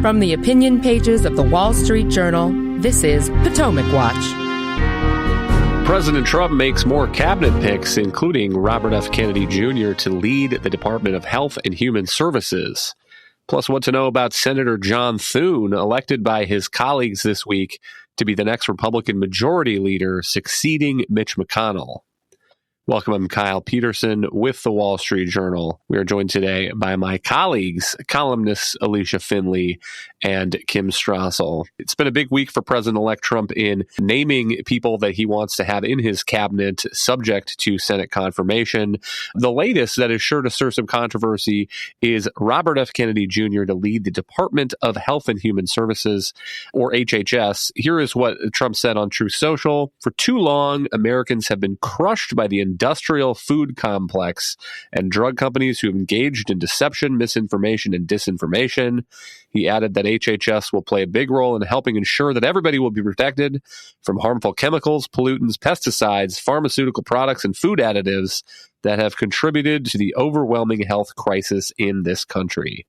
From the opinion pages of the Wall Street Journal, this is Potomac Watch. President Trump makes more cabinet picks, including Robert F. Kennedy Jr. to lead the Department of Health and Human Services. Plus, what to know about Senator John Thune, elected by his colleagues this week to be the next Republican majority leader, succeeding Mitch McConnell. Welcome, I'm Kyle Peterson with the Wall Street Journal. We are joined today by my colleagues, columnists Alicia Finley and Kim Strassel. It's been a big week for President-elect Trump in naming people that he wants to have in his cabinet subject to Senate confirmation. The latest that is sure to stir some controversy is Robert F. Kennedy Jr. to lead the Department of Health and Human Services, or HHS. Here is what Trump said on Truth Social. For too long, Americans have been crushed by the industrial food complex and drug companies who have engaged in deception, misinformation, and disinformation. He added that HHS will play a big role in helping ensure that everybody will be protected from harmful chemicals, pollutants, pesticides, pharmaceutical products, and food additives that have contributed to the overwhelming health crisis in this country.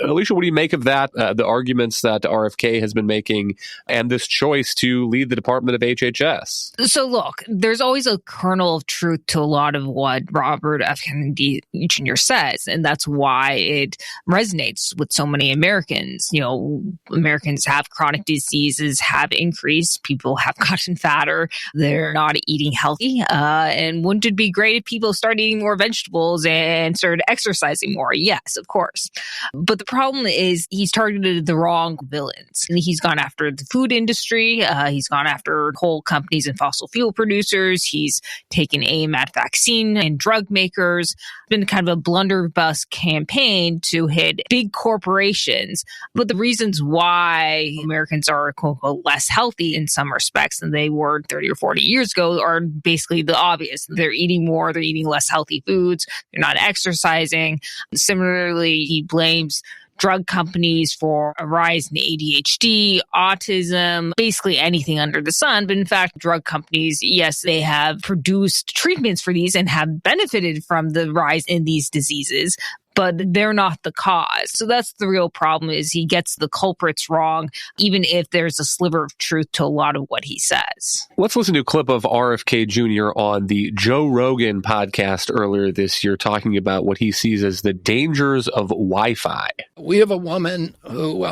Alicia, what do you make of that, the arguments that RFK has been making, and this choice to lead the Department of HHS? So look, there's always a kernel of truth to a lot of what Robert F. Kennedy Jr. says, and that's why it resonates with so many Americans. You know, Americans have chronic diseases, have increased, people have gotten fatter, they're not eating healthy, and wouldn't it be great if people started eating more vegetables and started exercising more? Yes, of course. But the problem is he's targeted the wrong villains. He's gone after the food industry. He's gone after coal companies and fossil fuel producers. He's taken aim at vaccine and drug makers. It's been kind of a blunderbuss campaign to hit big corporations. But the reasons why Americans are, quote unquote, less healthy in some respects than they were 30 or 40 years ago are basically the obvious. They're eating more, they're eating less healthy foods, they're not exercising. Similarly, he blames drug companies for a rise in ADHD, autism, basically anything under the sun. But in fact, drug companies, yes, they have produced treatments for these and have benefited from the rise in these diseases, but they're not the cause. So that's the real problem, is he gets the culprits wrong, even if there's a sliver of truth to a lot of what he says. Let's listen to a clip of RFK Jr. on the Joe Rogan podcast earlier this year, talking about what he sees as the dangers of Wi-Fi. We have a woman who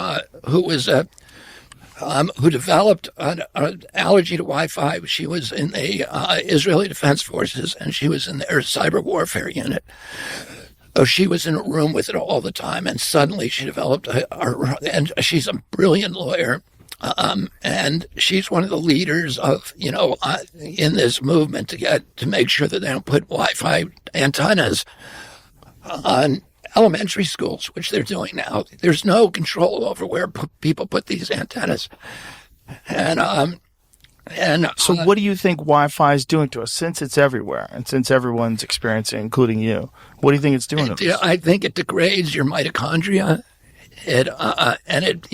developed an allergy to Wi-Fi. She was in the Israeli Defense Forces, and she was in their cyber warfare unit. She was in a room with it all the time, and suddenly she developed and she's a brilliant lawyer, and she's one of the leaders of, in this movement to make sure that they don't put Wi-Fi antennas on elementary schools, which they're doing now. There's no control over where people put these antennas, So what do you think Wi-Fi is doing to us, since it's everywhere and since everyone's experiencing, including you? What do you think it's doing to us? I think it degrades your mitochondria. It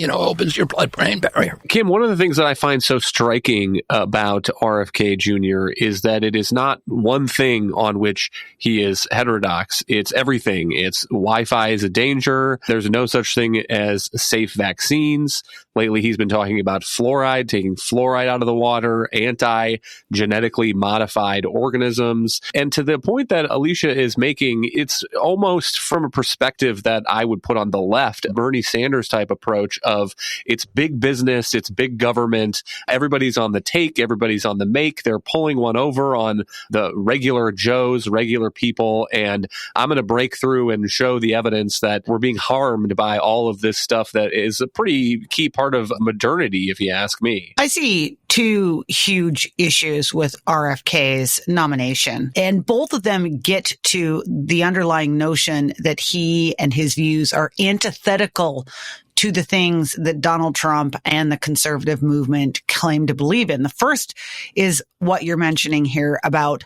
opens your blood-brain barrier. Kim, one of the things that I find so striking about RFK Jr. is that it is not one thing on which he is heterodox. It's everything. It's Wi-Fi is a danger. There's no such thing as safe vaccines. Lately, he's been talking about fluoride, taking fluoride out of the water, anti-genetically modified organisms. And to the point that Alicia is making, it's almost from a perspective that I would put on the left, Bernie Sanders type approach of it's big business, it's big government, everybody's on the take, everybody's on the make, they're pulling one over on the regular Joes, regular people, and I'm going to break through and show the evidence that we're being harmed by all of this stuff that is a pretty key part of modernity, if you ask me. I see two huge issues with RFK's nomination, and both of them get to the underlying notion that he and his views are antithetical to the things that Donald Trump and the conservative movement claim to believe in. The first is what you're mentioning here about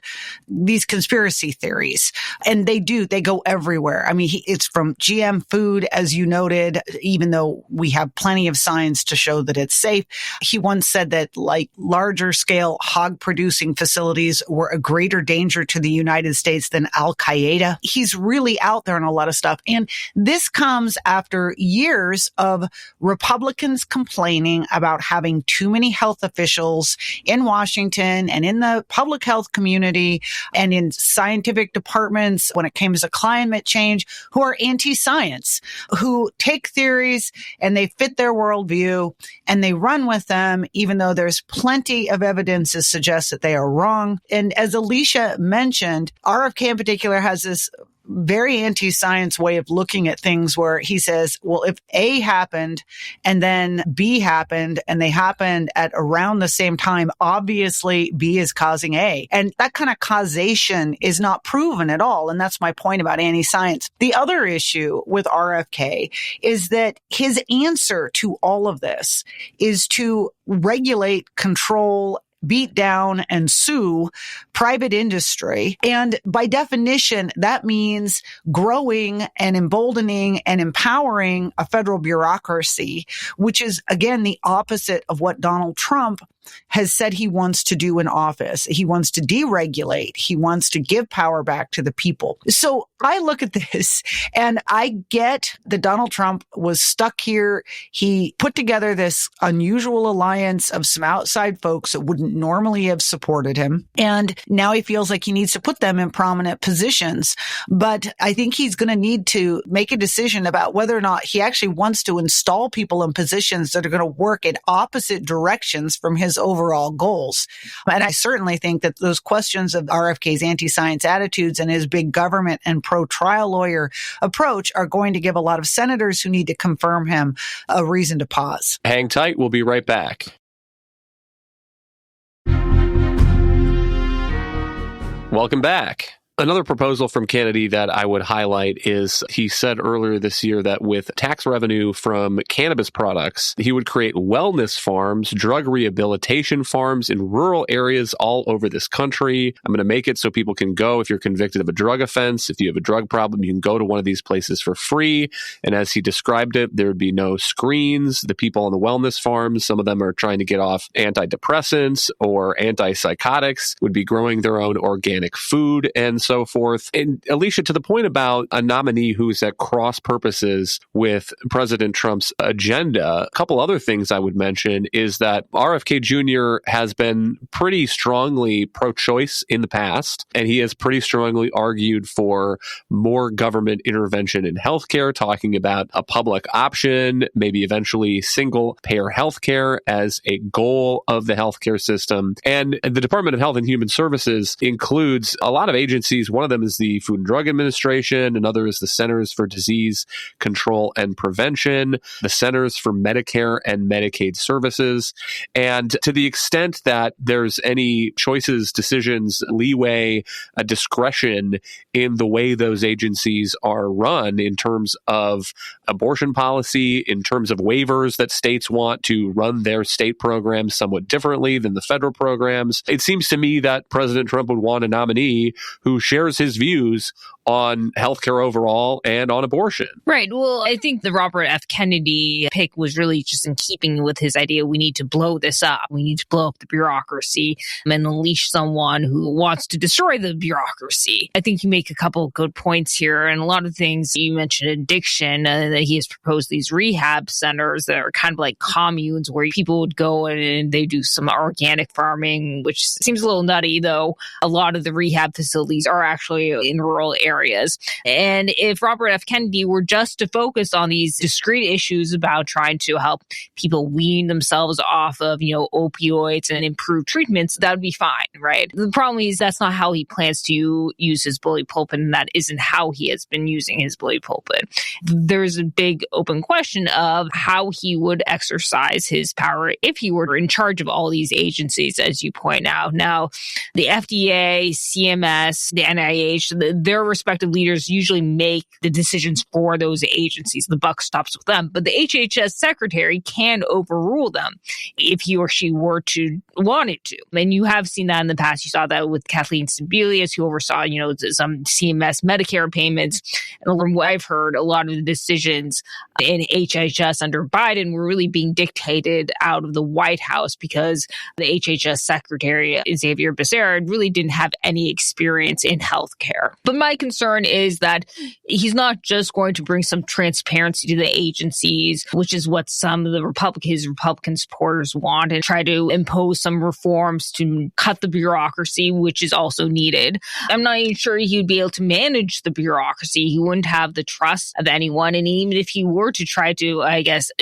these conspiracy theories. And they go everywhere. I mean, it's from GM food, as you noted, even though we have plenty of signs to show that it's safe. He once said that like larger scale hog producing facilities were a greater danger to the United States than Al-Qaeda. He's really out there on a lot of stuff. And this comes after years of Republicans complaining about having too many health officials in Washington and in the public health community and in scientific departments when it came to climate change who are anti-science, who take theories and they fit their worldview and they run with them, even though there's plenty of evidence to suggest that they are wrong. And as Alicia mentioned, RFK in particular has this very anti-science way of looking at things where he says, well, if A happened and then B happened and they happened at around the same time, obviously B is causing A. And that kind of causation is not proven at all. And that's my point about anti-science. The other issue with RFK is that his answer to all of this is to regulate, control, beat down and sue private industry. And by definition, that means growing and emboldening and empowering a federal bureaucracy, which is, again, the opposite of what Donald Trump has said he wants to do in office. He wants to deregulate. He wants to give power back to the people. So I look at this and I get that Donald Trump was stuck here. He put together this unusual alliance of some outside folks that wouldn't normally have supported him. And now he feels like he needs to put them in prominent positions. But I think he's going to need to make a decision about whether or not he actually wants to install people in positions that are going to work in opposite directions from his overall goals. And I certainly think that those questions of RFK's anti-science attitudes and his big government and pro-trial lawyer approach are going to give a lot of senators who need to confirm him a reason to pause. Hang tight. We'll be right back. Welcome back. Another proposal from Kennedy that I would highlight is he said earlier this year that with tax revenue from cannabis products, he would create wellness farms, drug rehabilitation farms in rural areas all over this country. I'm going to make it so people can go if you're convicted of a drug offense. If you have a drug problem, you can go to one of these places for free. And as he described it, there would be no screens. The people on the wellness farms, some of them are trying to get off antidepressants or antipsychotics, would be growing their own organic food and so forth. And Alicia, to the point about a nominee who's at cross purposes with President Trump's agenda, a couple other things I would mention is that RFK Jr. has been pretty strongly pro-choice in the past, and he has pretty strongly argued for more government intervention in healthcare, talking about a public option, maybe eventually single-payer healthcare as a goal of the healthcare system. And the Department of Health and Human Services includes a lot of agencies. One of them is the Food and Drug Administration. Another is the Centers for Disease Control and Prevention, the Centers for Medicare and Medicaid Services. And to the extent that there's any choices, decisions, leeway, discretion in the way those agencies are run in terms of abortion policy, in terms of waivers that states want to run their state programs somewhat differently than the federal programs, it seems to me that President Trump would want a nominee who shares his views on healthcare overall and on abortion. Right. Well, I think the Robert F. Kennedy pick was really just in keeping with his idea we need to blow this up. We need to blow up the bureaucracy and unleash someone who wants to destroy the bureaucracy. I think you make a couple of good points here. And a lot of things you mentioned addiction, that he has proposed these rehab centers that are kind of like communes where people would go and they do some organic farming, which seems a little nutty, though. A lot of the rehab facilities are actually in rural areas. And if Robert F. Kennedy were just to focus on these discrete issues about trying to help people wean themselves off of, opioids and improve treatments, that would be fine, right? The problem is that's not how he plans to use his bully pulpit, and that isn't how he has been using his bully pulpit. There's a big open question of how he would exercise his power if he were in charge of all these agencies, as you point out. Now, the FDA, CMS, the NIH, their respective leaders usually make the decisions for those agencies. The buck stops with them. But the HHS secretary can overrule them if he or she were to want it to. And you have seen that in the past. You saw that with Kathleen Sebelius, who oversaw, some CMS Medicare payments. And from what I've heard, a lot of the decisions in HHS under Biden were really being dictated out of the White House because the HHS secretary, Xavier Becerra, really didn't have any experience in healthcare. But my concern is that he's not just going to bring some transparency to the agencies, which is what some of the Republican supporters want, and try to impose some reforms to cut the bureaucracy, which is also needed. I'm not even sure he would be able to manage the bureaucracy. He wouldn't have the trust of anyone. And even if he were to try to,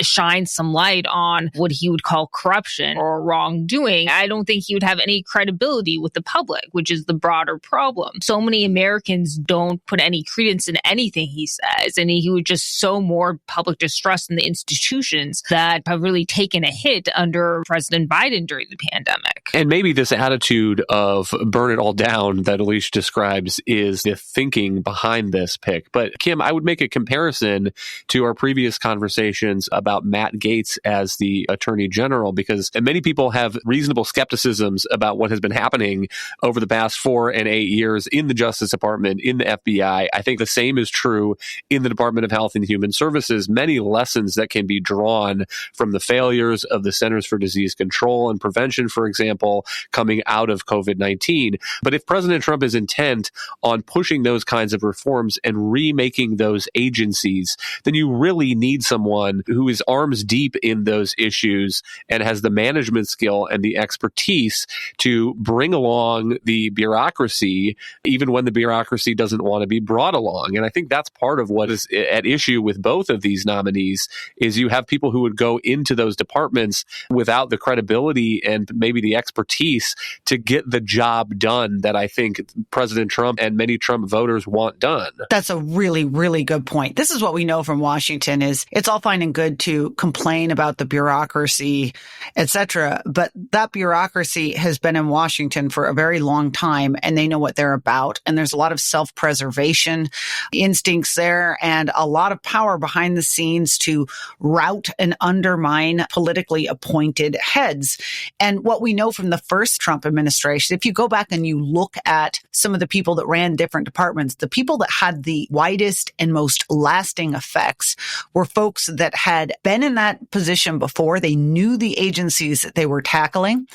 shine some light on what he would call corruption or wrongdoing, I don't think he would have any credibility with the public, which is the broader problem. So many Americans don't put any credence in anything he says, and he would just sow more public distrust in the institutions that have really taken a hit under President Biden during the pandemic. And maybe this attitude of burn it all down that Alicia describes is the thinking behind this pick. But Kim, I would make a comparison to our previous conversations about Matt Gaetz as the Attorney General, because many people have reasonable skepticisms about what has been happening over the past 4 and 8 years in the Justice Department, in the FBI. I think the same is true in the Department of Health and Human Services. Many lessons that can be drawn from the failures of the Centers for Disease Control and Prevention, for example, coming out of COVID-19. But if President Trump is intent on pushing those kinds of reforms and remaking those agencies, then you really need someone who is arms deep in those issues and has the management skill and the expertise to bring along the bureaucracy, even when the bureaucracy doesn't want to be brought along. And I think that's part of what is at issue with both of these nominees, is you have people who would go into those departments without the credibility and maybe the expertise to get the job done that I think President Trump and many Trump voters want done. That's a really, really good point. This is what we know from Washington is it's all fine and good to complain about the bureaucracy, et cetera, but that bureaucracy has been in Washington for a very long time, and they know what they're about. And there's a lot of self-preservation instincts there and a lot of power behind the scenes to rout and undermine politically appointed heads. And what we know from the first Trump administration, if you go back and you look at some of the people that ran different departments, the people that had the widest and most lasting effects were folks that had been in that position before. They knew the agencies that they were tackling,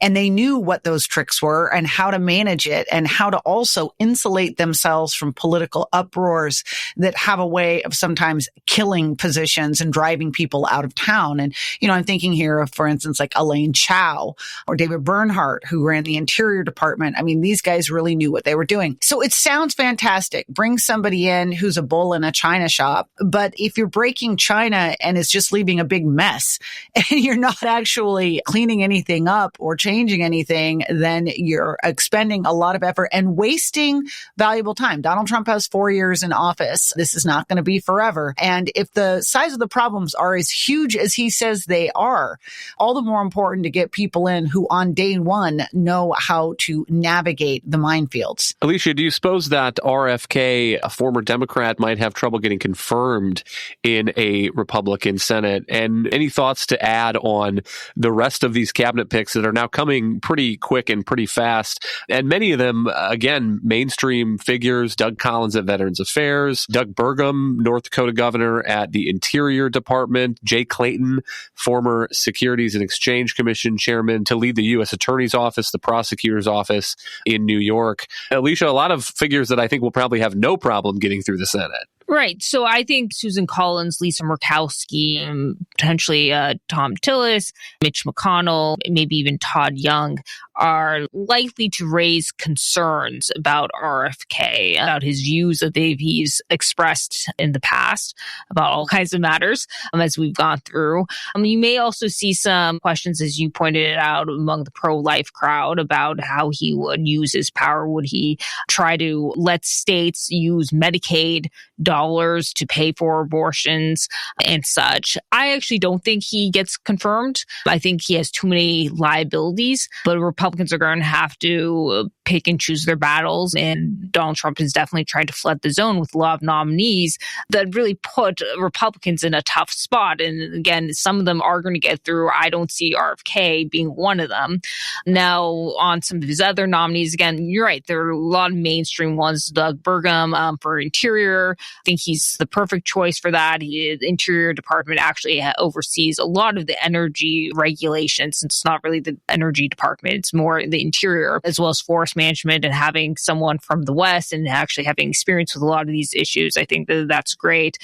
and they knew what those tricks were and how to manage it and how to also insulate themselves from political uproars that have a way of sometimes killing positions and driving people out of town. And, I'm thinking here of, for instance, like Elaine Chao or David Bernhardt, who ran the Interior Department. I mean, these guys really knew what they were doing. So it sounds fantastic. Bring somebody in who's a bull in a china shop. But if you're breaking China and it's just leaving a big mess and you're not actually cleaning anything up or changing anything, then you're expending a lot of effort and wasting valuable time. Donald Trump has 4 years in office. This is not going to be forever. And if the size of the problems are as huge as he says they are, all the more important to get people in who on day one know how to navigate the minefields. Alicia, do you suppose that RFK, a former Democrat, might have trouble getting confirmed in a Republican Senate? And any thoughts to add on the rest of these cabinet picks that are now coming pretty quick and pretty fast? And many of them, again, mainstream figures: Doug Collins at Veterans Affairs, Doug Burgum, North Dakota governor at the Interior Department, Jay Clayton, former Securities and Exchange Commission chairman, to lead the U.S. Attorney's Office, the prosecutor's office in New York. Alicia, a lot of figures that I think will probably have no problem getting through the Senate. Right. So I think Susan Collins, Lisa Murkowski, potentially Tom Tillis, Mitch McConnell, maybe even Todd Young are likely to raise concerns about RFK, about his views that he's expressed in the past about all kinds of matters as we've gone through. You may also see some questions, as you pointed out, among the pro-life crowd about how he would use his power. Would he try to let states use Medicaid dollars to pay for abortions and such? I actually don't think he gets confirmed. I think he has too many liabilities, but Republicans are going to have to pick and choose their battles. And Donald Trump has definitely tried to flood the zone with a lot of nominees that really put Republicans in a tough spot. And again, some of them are going to get through. I don't see RFK being one of them. Now, on some of his other nominees, again, you're right. There are a lot of mainstream ones. Doug Burgum for Interior. I think he's the perfect choice for that. The Interior Department actually oversees a lot of the energy regulations. It's not really the Energy Department. It's more the Interior, as well as Forest management and having someone from the West and actually having experience with a lot of these issues, I think that's great.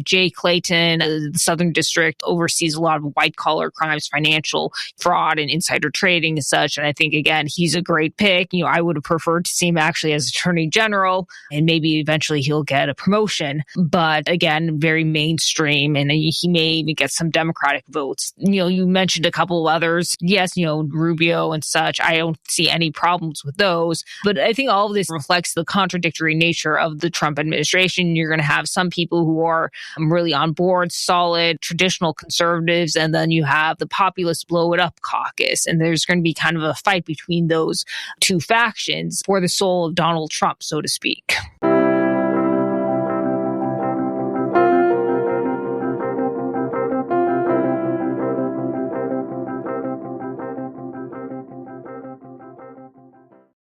Jay Clayton, the Southern District, oversees a lot of white-collar crimes, financial fraud, and insider trading and such. And I think, again, he's a great pick. I would have preferred to see him actually as Attorney General, and maybe eventually he'll get a promotion. But again, very mainstream, and he may even get some Democratic votes. You mentioned a couple of others. Yes, Rubio and such. I don't see any problems with those. But I think all of this reflects the contradictory nature of the Trump administration. You're going to have some people who are really on board, solid, traditional conservatives, and then you have the populist blow it up caucus. And there's going to be kind of a fight between those two factions for the soul of Donald Trump, so to speak.